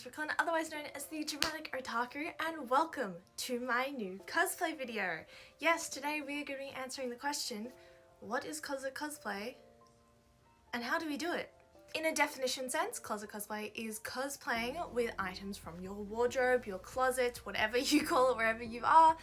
Brooklyn, otherwise known as the Dramatic Otaku, and welcome to my new cosplay video. Yes, today we are going to be answering the question, what is closet cosplay and how do we do it? In a definition sense, closet cosplay is cosplaying with items from your wardrobe, your closet, whatever you call it, wherever you are,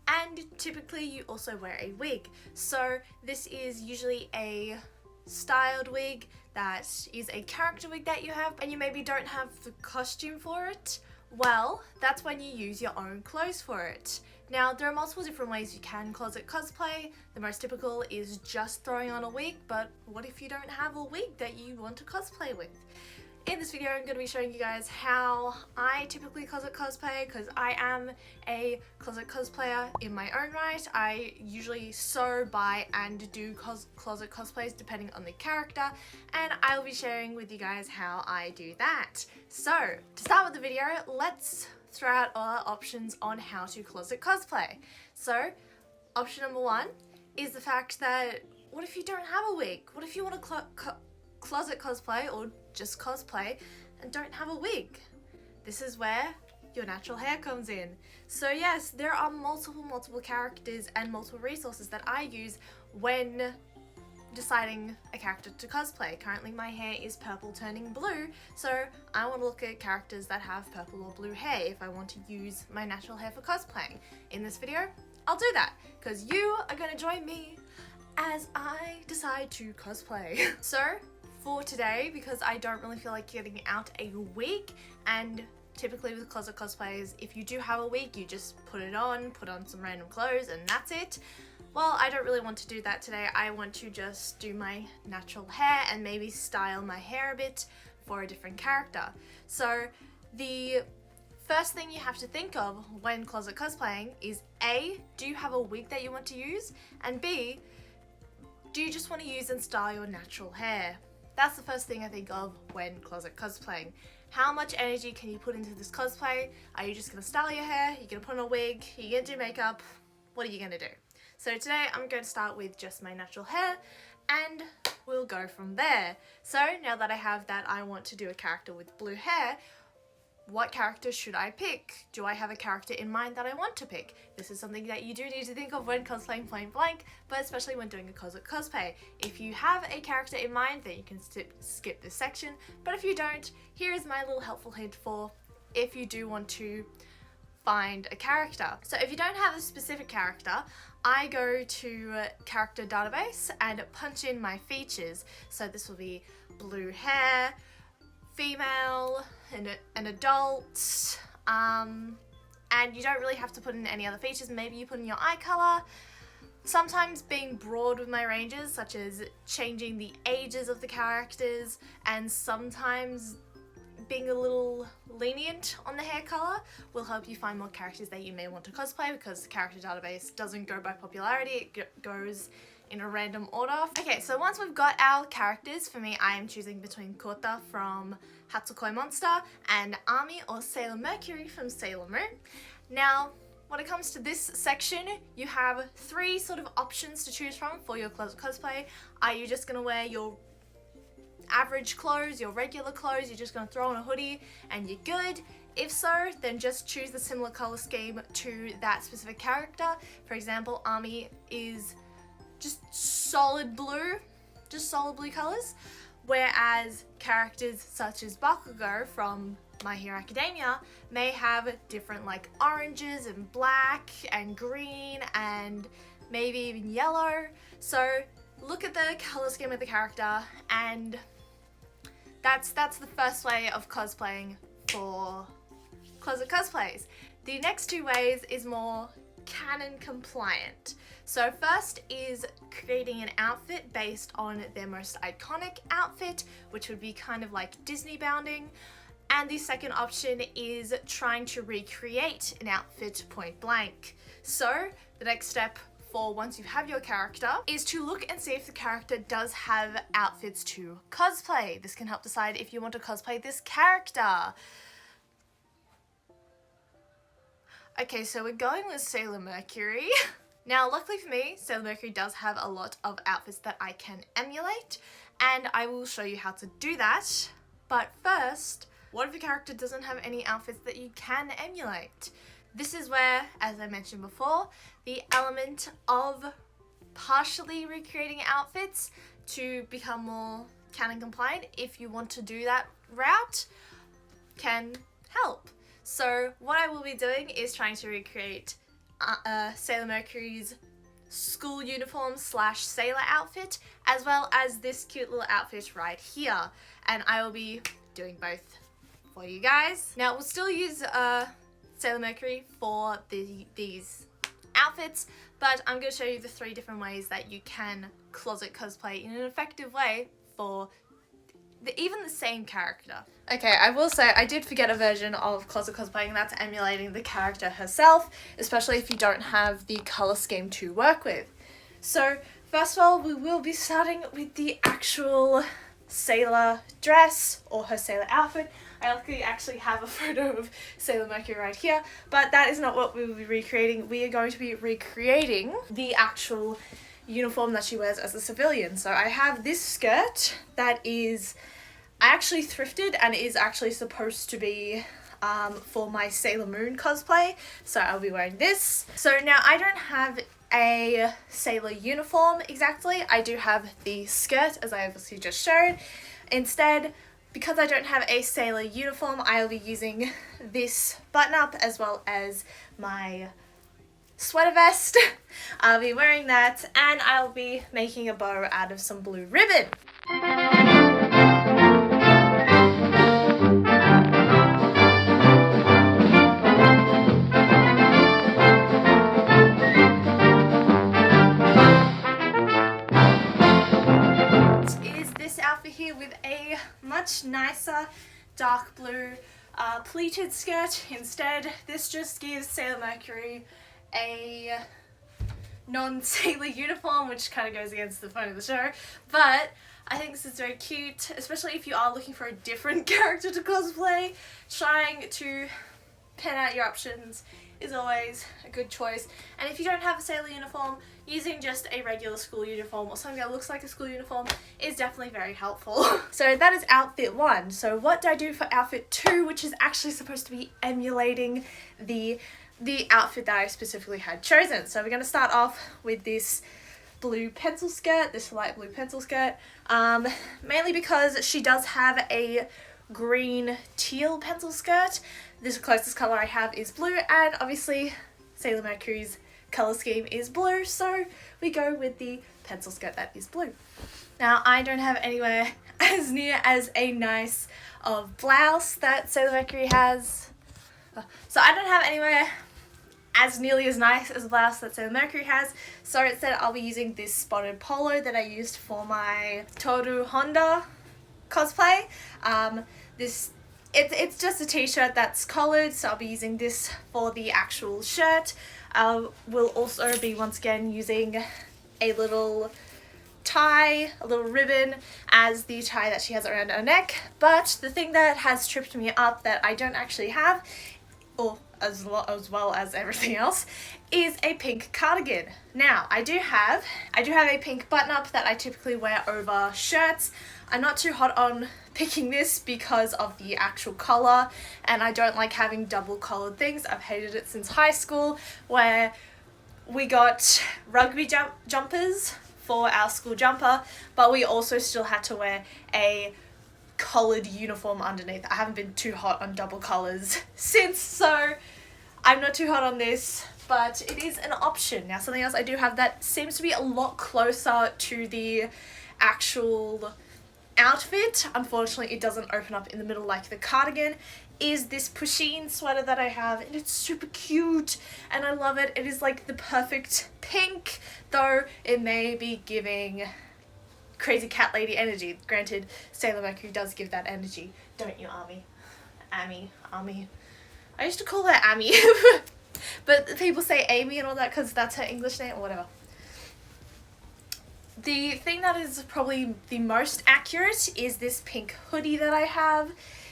and typically you also wear a wig. So this is usually a styled wig that is a character wig that you have and you maybe don't have the costume for it. Well, that's when you use your own clothes for it. Now, there are multiple different ways you can closet cosplay. The most typical is just throwing on a wig, but what if you don't have a wig that you want to cosplay with? In this video, I'm going to be showing you guys how I typically closet cosplay, because I am a closet cosplayer in my own right. I usually sew, buy, and do closet cosplays depending on the character, and I'll be sharing with you guys how I do that. So, to start with the video, let's throw out all our options on how to closet cosplay. So, option number one is the fact that, what if you don't have a wig? What if you want to closet cosplay or just cosplay and don't have a wig? This is where your natural hair comes in. So yes, there are multiple characters and multiple resources that I use when deciding a character to cosplay. Currently my hair is purple turning blue, so I want to look at characters that have purple or blue hair if I want to use my natural hair for cosplaying. In this video, I'll do that because you are going to join me as I decide to cosplay. So for today, because I don't really feel like getting out a wig, and typically with closet cosplays, if you do have a wig, you just put on some random clothes and that's it. Well, I don't really want to do that today. I want to just do my natural hair and maybe style my hair a bit for a different character. So the first thing you have to think of when closet cosplaying is A, do you have a wig that you want to use? And B, do you just want to use and style your natural hair? That's the first thing I think of when closet cosplaying. How much energy can you put into this cosplay? Are you just going to style your hair? You're going to put on a wig? You're going to do makeup? What are you going to do? So today I'm going to start with just my natural hair and we'll go from there. So now that I have that, I want to do a character with blue hair. What character should I pick? Do I have a character in mind that I want to pick? This is something that you do need to think of when cosplaying point blank, but especially when doing a closet cosplay. If you have a character in mind, then you can skip this section, but if you don't, here is my little helpful hint for if you do want to find a character. So if you don't have a specific character, I go to character database and punch in my features. So this will be blue hair, female, an adult, and you don't really have to put in any other features. Maybe you put in your eye color. Sometimes being broad with my ranges, such as changing the ages of the characters, and sometimes being a little lenient on the hair color will help you find more characters that you may want to cosplay, because the character database doesn't go by popularity, it goes in a random order. Okay, so once we've got our characters, for me I am choosing between Kota from Hatsukoi Monster and Ami or Sailor Mercury from Sailor Moon. Now, when it comes to this section, you have three sort of options to choose from for your closet cosplay. Are you just gonna wear your average clothes, your regular clothes, you're just gonna throw on a hoodie and you're good? If so, then just choose the similar color scheme to that specific character. For example, Ami is just solid blue colors, whereas characters such as Bakugo from My Hero Academia may have different like oranges and black and green and maybe even yellow. So look at the color scheme of the character, and that's the first way of cosplaying for closet cosplays. The next two ways is more canon compliant. So first is creating an outfit based on their most iconic outfit, which would be kind of like Disney bounding. And the second option is trying to recreate an outfit point blank. So the next step for once you have your character is to look and see if the character does have outfits to cosplay. This can help decide if you want to cosplay this character. Okay, so we're going with Sailor Mercury. Now, luckily for me, Sailor Mercury does have a lot of outfits that I can emulate, and I will show you how to do that. But first, What if a character doesn't have any outfits that you can emulate? This is where, as I mentioned before, the element of partially recreating outfits to become more canon compliant, if you want to do that route, can help. So what I will be doing is trying to recreate Sailor Mercury's school uniform slash sailor outfit, as well as this cute little outfit right here, and I will be doing both for you guys. Now we'll still use Sailor Mercury for these outfits, but I'm going to show you the 3 different ways that you can closet cosplay in an effective way for even the same character. Okay, I will say I did forget a version of closet cosplaying that's emulating the character herself, especially if you don't have the color scheme to work with. So first of all, we will be starting with the actual sailor dress or her sailor outfit. I luckily actually have a photo of Sailor Mercury right here, but that is not what we will be recreating. We are going to be recreating the actual uniform that she wears as a civilian. So I have this skirt that is, I actually thrifted and is actually supposed to be for my Sailor Moon cosplay. So I'll be wearing this. So now I don't have a sailor uniform exactly. I do have the skirt, as I obviously just showed. Instead, because I don't have a sailor uniform, I'll be using this button up as well as my sweater vest. I'll be wearing that, and I'll be making a bow out of some blue ribbon. Is this outfit here with a much nicer dark blue pleated skirt. Instead, this just gives Sailor Mercury a non-sailor uniform, which kind of goes against the point of the show, but I think this is very cute, especially if you are looking for a different character to cosplay. Trying to pen out your options is always a good choice, and if you don't have a sailor uniform, using just a regular school uniform or something that looks like a school uniform is definitely very helpful. So that is outfit 1. So what do I do for outfit 2, which is actually supposed to be emulating the outfit that I specifically had chosen? So we're going to start off with this blue pencil skirt, this light blue pencil skirt, mainly because she does have a green teal pencil skirt. This closest color I have is blue, and obviously Sailor Mercury's color scheme is blue, so we go with the pencil skirt that is blue. Now I don't have anywhere as near as a nice blouse that Sailor Mercury has, so I don't have anywhere as nearly as nice as a blouse that Sailor Mercury has, so instead I'll be using this spotted polo that I used for my Toru Honda cosplay. It's just a t-shirt that's collared, so I'll be using this for the actual shirt. We'll also be once again using a little tie, a little ribbon as the tie that she has around her neck, but the thing that has tripped me up that I don't actually have, or as well as everything else, is a pink cardigan. Now I do have a pink button up that I typically wear over shirts. I'm not too hot on picking this because of the actual collar, and I don't like having double collared things. I've hated it since high school, where we got rugby jumpers for our school jumper, but we also still had to wear a collared uniform underneath. I haven't been too hot on double collars since, so I'm not too hot on this, but it is an option. Now something else I do have that seems to be a lot closer to the actual outfit, unfortunately it doesn't open up in the middle like the cardigan, is this Pusheen sweater that I have, and it's super cute and I love it. It is like the perfect pink, though it may be giving crazy cat lady energy. Granted, Sailor Mercury does give that energy, don't you, Ami? Ami. I used to call her Ami, but people say Amy and all that because that's her English name or whatever. The thing that is probably the most accurate is this pink hoodie that I have.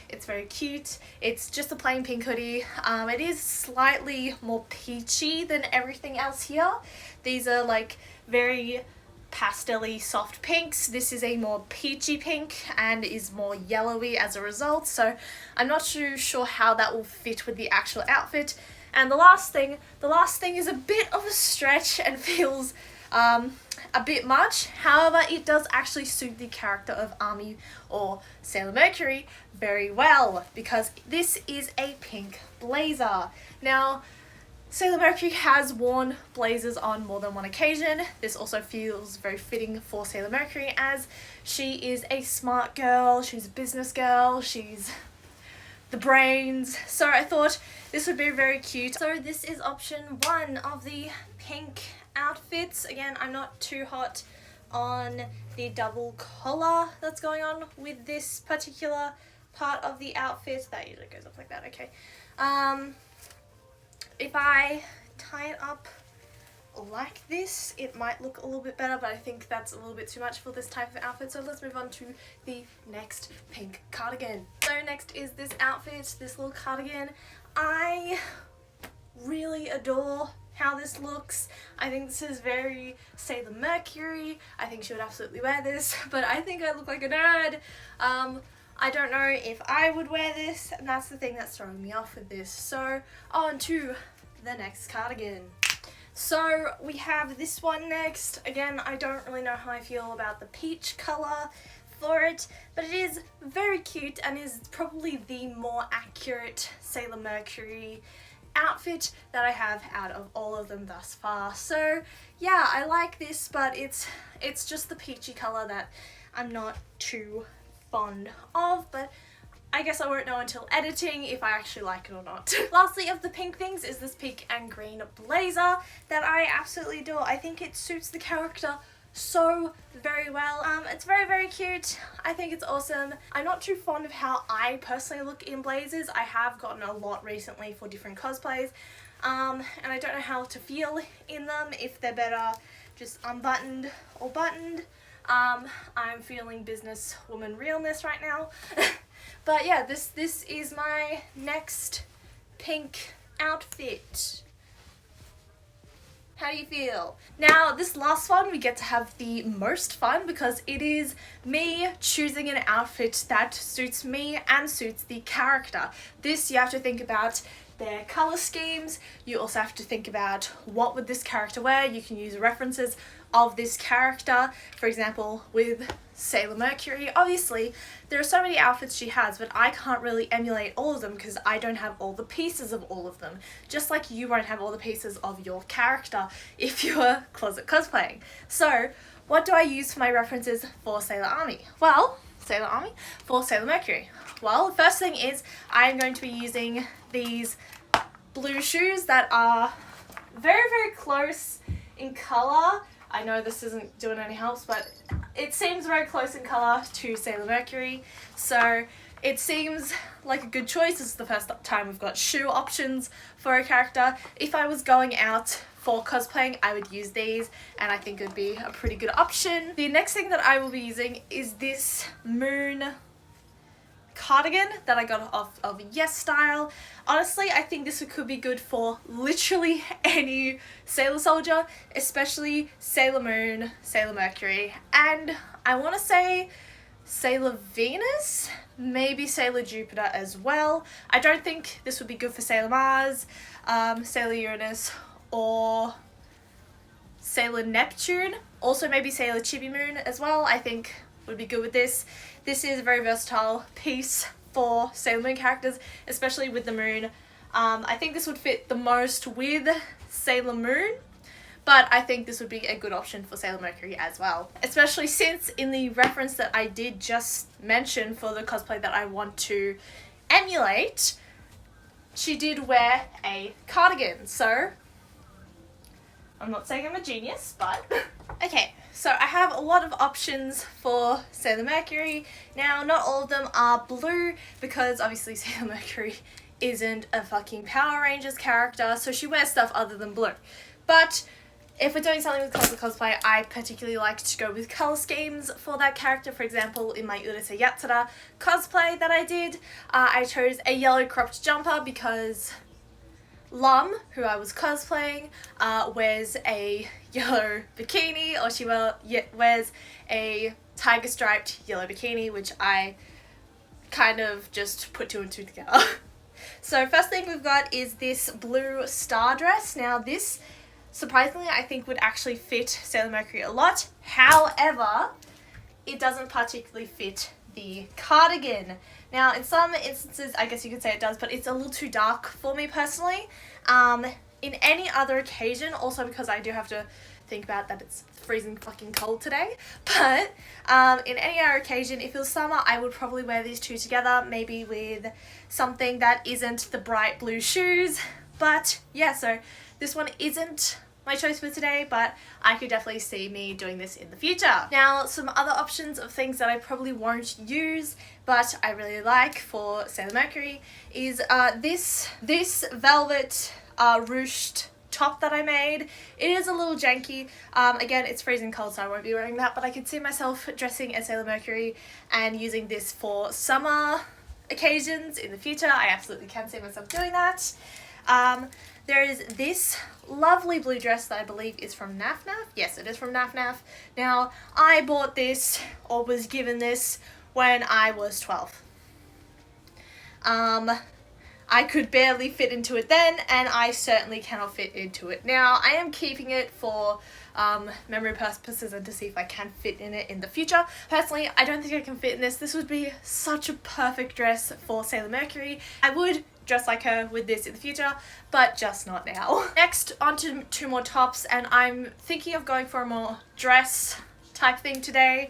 It's very cute. It's just a plain pink hoodie. It is slightly more peachy than everything else here. These are like very pastel-y soft pinks. This is a more peachy pink and is more yellowy as a result, so I'm not too sure how that will fit with the actual outfit. And the last thing is a bit of a stretch and feels a bit much. However, it does actually suit the character of Army or Sailor Mercury very well, because this is a pink blazer. Now, Sailor Mercury has worn blazers on more than one occasion. This also feels very fitting for Sailor Mercury, as she is a smart girl, she's a business girl, she's the brains, so I thought this would be very cute. So this is option 1 of the pink outfits. Again, I'm not too hot on the double collar that's going on with this particular part of the outfit. That usually goes up like that, okay. If I tie it up like this, it might look a little bit better, but I think that's a little bit too much for this type of outfit, so let's move on to the next pink cardigan. So next is this outfit, this little cardigan. I really adore how this looks. I think this is very Sailor Mercury. I think she would absolutely wear this, but I think I look like a nerd. I don't know if I would wear this, and that's the thing that's throwing me off with this. So on to the next cardigan. So we have this one next. Again, I don't really know how I feel about the peach colour for it, but it is very cute and is probably the more accurate Sailor Mercury outfit that I have out of all of them thus far. So yeah, I like this, but it's just the peachy colour that I'm not too fond of, but I guess I won't know until editing if I actually like it or not. Lastly of the pink things is this pink and green blazer that I absolutely adore. I think it suits the character so very well. It's very, very cute. I think it's awesome. I'm not too fond of how I personally look in blazers. I have gotten a lot recently for different cosplays, and I don't know how to feel in them, if they're better just unbuttoned or buttoned. I'm feeling businesswoman realness right now. But yeah, this is my next pink outfit. How do you feel? Now, this last one we get to have the most fun, because it is me choosing an outfit that suits me and suits the character. This, you have to think about their colour schemes. You also have to think about what would this character wear. You can use references of this character. For example, with Sailor Mercury, obviously there are so many outfits she has, but I can't really emulate all of them because I don't have all the pieces of all of them, just like you won't have all the pieces of your character if you're closet cosplaying. So what do I use for my references for Sailor Army? Well, Sailor Army for Sailor Mercury. Well, the first thing is I'm going to be using these blue shoes that are very, very close in colour. I know this isn't doing any helps, but it seems very close in colour to Sailor Mercury, so it seems like a good choice. This is the first time we've got shoe options for a character. If I was going out for cosplaying, I would use these, and I think it would be a pretty good option. The next thing that I will be using is this moon cardigan that I got off of Yes Style. Honestly, I think this could be good for literally any Sailor Soldier, especially Sailor Moon, Sailor Mercury, and I want to say Sailor Venus, maybe Sailor Jupiter as well. I don't think this would be good for Sailor Mars, Sailor Uranus, or Sailor Neptune. Also maybe Sailor Chibi Moon as well, I think would be good with this. This is a very versatile piece for Sailor Moon characters, especially with the moon. I think this would fit the most with Sailor Moon, but I think this would be a good option for Sailor Mercury as well. Especially since in the reference that I did just mention for the cosplay that I want to emulate, she did wear a cardigan, so I'm not saying I'm a genius, but okay. So I have a lot of options for Sailor Mercury. Now, not all of them are blue because obviously Sailor Mercury isn't a fucking Power Rangers character, so she wears stuff other than blue. But if we're doing something with cosplay, I particularly like to go with colour schemes for that character. For example, in my Urusei Yatsura cosplay that I did, I chose a yellow cropped jumper because Lum, who I was cosplaying, wears a yellow bikini, or she wears a tiger striped yellow bikini, which I kind of just put two and two together. So first thing we've got is this blue star dress. Now this, surprisingly, I think would actually fit Sailor Mercury a lot. However, it doesn't particularly fit the cardigan. Now in some instances, I guess you could say it does, but it's a little too dark for me personally. In any other occasion, also because I do have to think about that it's freezing fucking cold today, but in any other occasion, if it was summer, I would probably wear these two together, maybe with something that isn't the bright blue shoes. But yeah, so this one isn't my choice for today, but I could definitely see me doing this in the future. Now, some other options of things that I probably won't use, but I really like for Sailor Mercury is this velvet ruched top that I made. It is a little janky. Again, it's freezing cold, so I won't be wearing that, but I could see myself dressing as Sailor Mercury and using this for summer occasions in the future. I absolutely can see myself doing that. There is this lovely blue dress that I believe is from Naf Naf. Yes, it is from Naf Naf. Now, I bought this, or was given this, when I was 12. I could barely fit into it then, and I certainly cannot fit into it now. I am keeping it for memory purposes and to see if I can fit in it in the future. Personally, I don't think I can fit in this. This would be such a perfect dress for Sailor Mercury. I would dress like her with this in the future, but just not now. Next, on to two more tops, and I'm thinking of going for a more dress type thing today,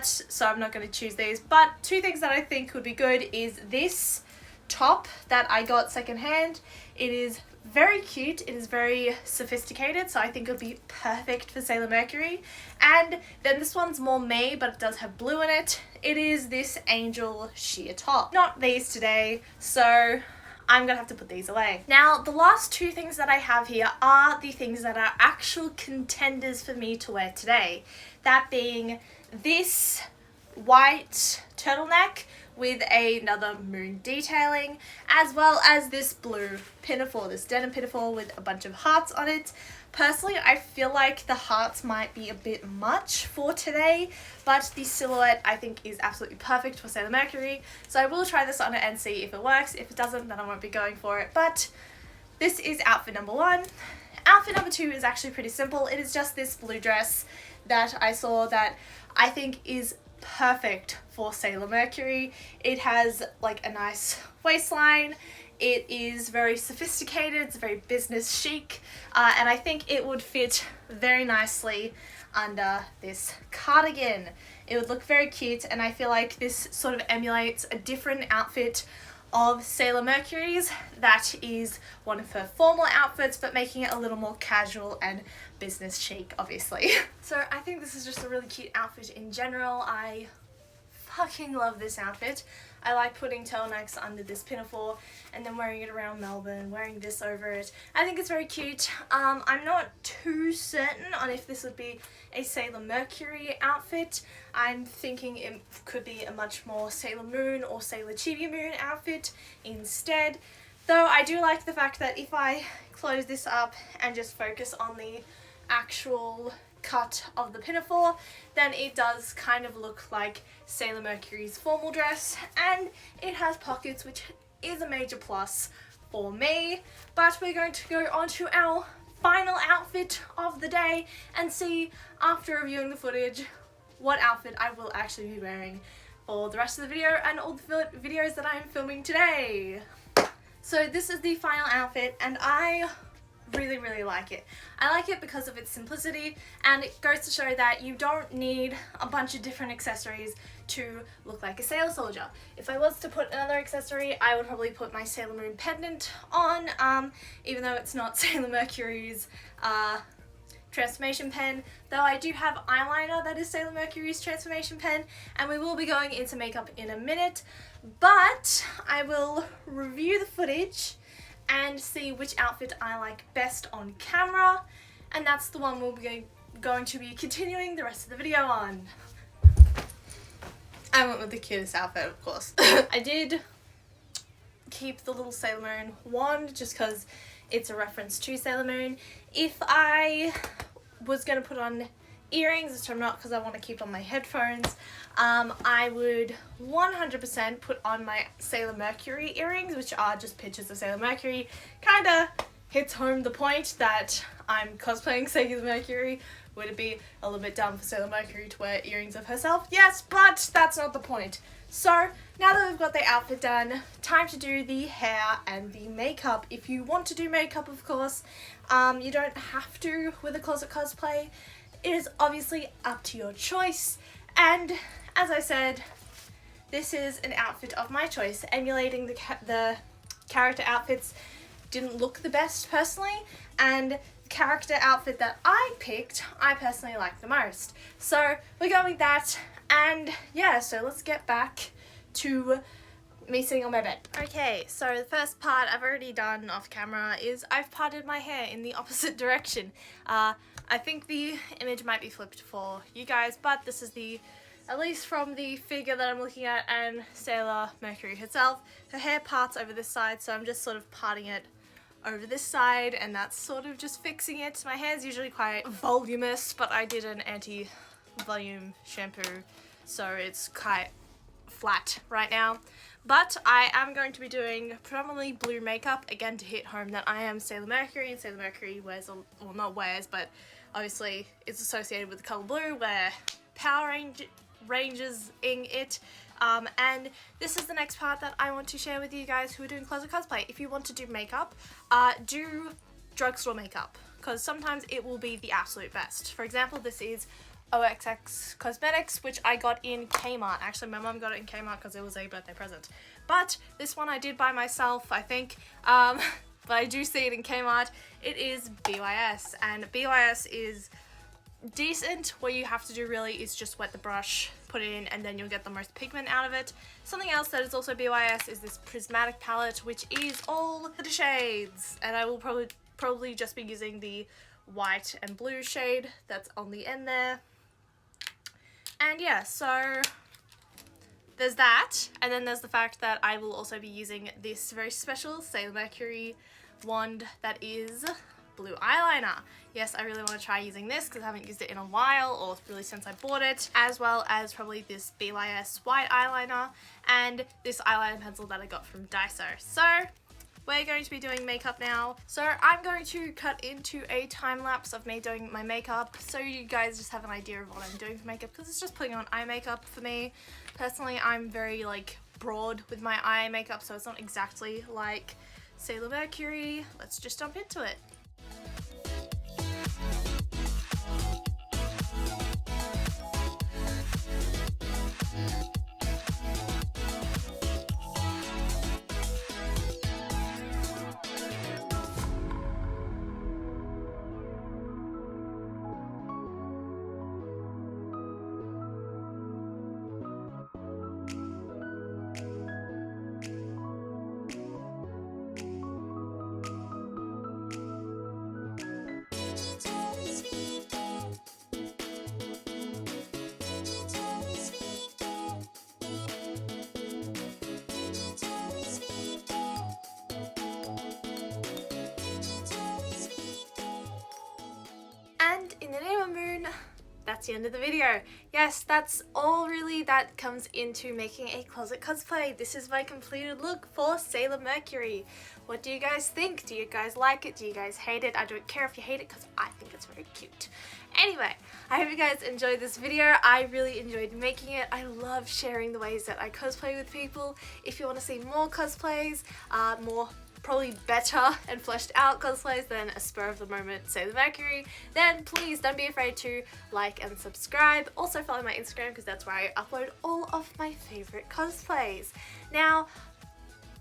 so I'm not going to choose these. But two things that I think would be good is this top that I got secondhand. It is very cute, it is very sophisticated, so I think it would be perfect for Sailor Mercury. And then this one's more me, but it does have blue in it. It is this angel sheer top. Not these today, so I'm gonna have to put these away. Now, the last two things that I have here are the things that are actual contenders for me to wear today. That being this white turtleneck with another moon detailing, as well as this blue pinafore, this denim pinafore with a bunch of hearts on it. Personally, I feel like the hearts might be a bit much for today, but the silhouette I think is absolutely perfect for Sailor Mercury, so I will try this on it and see if it works. If it doesn't, then I won't be going for it. But this is outfit number one. Outfit number two is actually pretty simple. It is just this blue dress that I saw that I think is perfect for Sailor Mercury. It has like a nice waistline. It is very sophisticated, it's very business chic, and I think it would fit very nicely under this cardigan. It would look very cute, and I feel like this sort of emulates a different outfit of Sailor Mercury's that is one of her formal outfits, but making it a little more casual and business chic, obviously. So I think this is just a really cute outfit in general. I fucking love this outfit. I like putting turtlenecks under this pinafore and then wearing it around Melbourne, wearing this over it. I think it's very cute. I'm not too certain on if this would be a Sailor Mercury outfit. I'm thinking it could be a much more Sailor Moon or Sailor Chibi Moon outfit instead. Though I do like the fact that if I close this up and just focus on the actual cut of the pinafore, then it does kind of look like Sailor Mercury's formal dress, and it has pockets, which is a major plus for me. But we're going to go on to our final outfit of the day and see, after reviewing the footage, what outfit I will actually be wearing for the rest of the video and all the videos that I'm filming today. So this is the final outfit, and I really like it. I like it because of its simplicity, and it goes to show that you don't need a bunch of different accessories to look like a sailor soldier. If I was to put another accessory, I would probably put my Sailor Moon pendant on, even though it's not Sailor Mercury's transformation pen, though I do have eyeliner that is Sailor Mercury's transformation pen, and we will be going into makeup in a minute, but I will review the footage and see which outfit I like best on camera, and that's the one we'll be going to be continuing the rest of the video on. I went with the cutest outfit, of course. I did keep the little Sailor Moon wand just because it's a reference to Sailor Moon. If I was going to put on earrings, which I'm not because I want to keep on my headphones, I would 100% put on my Sailor Mercury earrings, which are just pictures of Sailor Mercury. Kinda hits home the point that I'm cosplaying Sailor Mercury. Would it be a little bit dumb for Sailor Mercury to wear earrings of herself? Yes, but that's not the point. So, now that we've got the outfit done, time to do the hair and the makeup. If you want to do makeup, of course, you don't have to with a closet cosplay. It is obviously up to your choice, and as I said, this is an outfit of my choice. Emulating the character outfits didn't look the best personally, and the character outfit that I picked, I personally like the most. So we're going with that, and yeah, so let's get back to me sitting on my bed. Okay, so the first part I've already done off camera is I've parted my hair in the opposite direction. I think the image might be flipped for you guys, but this is at least from the figure that I'm looking at and Sailor Mercury herself. Her hair parts over this side, so I'm just sort of parting it over this side, and that's sort of just fixing it. My hair is usually quite voluminous, but I did an anti-volume shampoo, so it's quite flat right now. But I am going to be doing predominantly blue makeup, again to hit home that I am Sailor Mercury, and Sailor Mercury wears, well not wears, but obviously it's associated with the colour blue, where Power Rangers in it. And this is the next part that I want to share with you guys who are doing closet cosplay. If you want to do makeup, do drugstore makeup, because sometimes it will be the absolute best. For example, this is OXX Cosmetics, which I got in Kmart. Actually, my mum got it in Kmart because it was a birthday present. But this one I did by myself, I think. But I do see it in Kmart. It is BYS, and BYS is decent. What you have to do really is just wet the brush, put it in, and then you'll get the most pigment out of it. Something else that is also BYS is this prismatic palette, which is all the shades, and I will probably just be using the white and blue shade that's on the end there. And yeah, so there's that, and then there's the fact that I will also be using this very special Sailor Mercury wand that is blue eyeliner. Yes, I really want to try using this because I haven't used it in a while, or really since I bought it, as well as probably this BYS white eyeliner and this eyeliner pencil that I got from Daiso. So we're going to be doing makeup now. So I'm going to cut into a time lapse of me doing my makeup so you guys just have an idea of what I'm doing for makeup, because it's just putting on eye makeup for me. Personally, I'm very broad with my eye makeup, so it's not exactly like Sailor Mercury. Let's just jump into it. In the name of Moon, that's the end of the video. Yes, that's all really that comes into making a closet cosplay. This is my completed look for Sailor Mercury. What do you guys think? Do you guys like it? Do you guys hate it? I don't care if you hate it because I think it's very cute. Anyway, I hope you guys enjoyed this video. I really enjoyed making it. I love sharing the ways that I cosplay with people. If you want to see more cosplays, more probably better and fleshed out cosplays than a spur of the moment Sailor Mercury, then please don't be afraid to like and subscribe. Also follow my Instagram because that's where I upload all of my favorite cosplays. Now,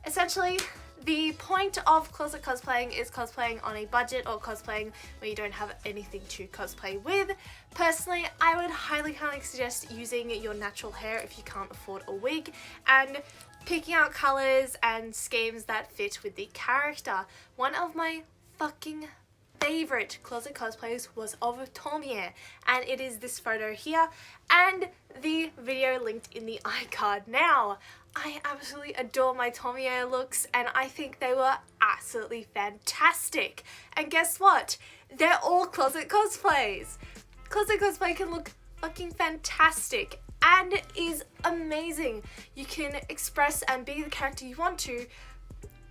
essentially, the point of closet cosplaying is cosplaying on a budget, or cosplaying where you don't have anything to cosplay with. Personally, I would highly suggest using your natural hair if you can't afford a wig, and picking out colours and schemes that fit with the character. One of my fucking favourite closet cosplays was of Tomie, and it is this photo here and the video linked in the iCard. Now, I absolutely adore my Tomie looks, and I think they were absolutely fantastic. And guess what? they're all closet cosplays. Closet cosplay can look fucking fantastic and is amazing. You can express and be the character you want to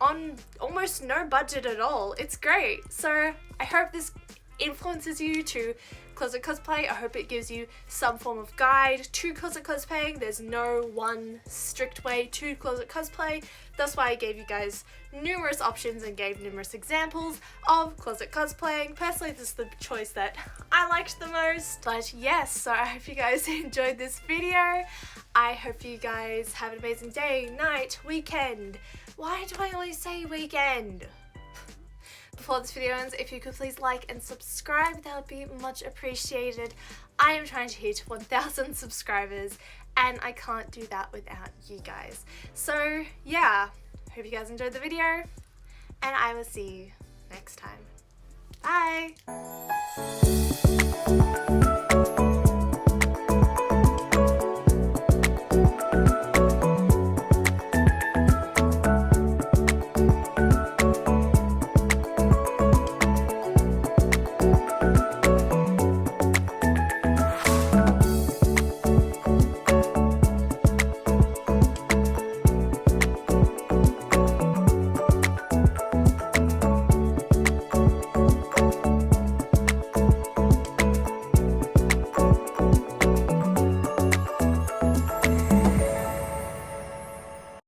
on almost no budget at all. It's great. So I hope this influences you to closet cosplay. I hope it gives you some form of guide to closet cosplaying. There's no one strict way to closet cosplay. That's why I gave you guys numerous options and gave numerous examples of closet cosplaying. Personally, this is the choice that I liked the most. But yes, so I hope you guys enjoyed this video. I hope you guys have an amazing day, night, weekend. Why do I always say weekend? Before this video ends, if you could please like and subscribe, that would be much appreciated. I am trying to hit 1,000 subscribers and I can't do that without you guys. So yeah, hope you guys enjoyed the video and I will see you next time. Bye!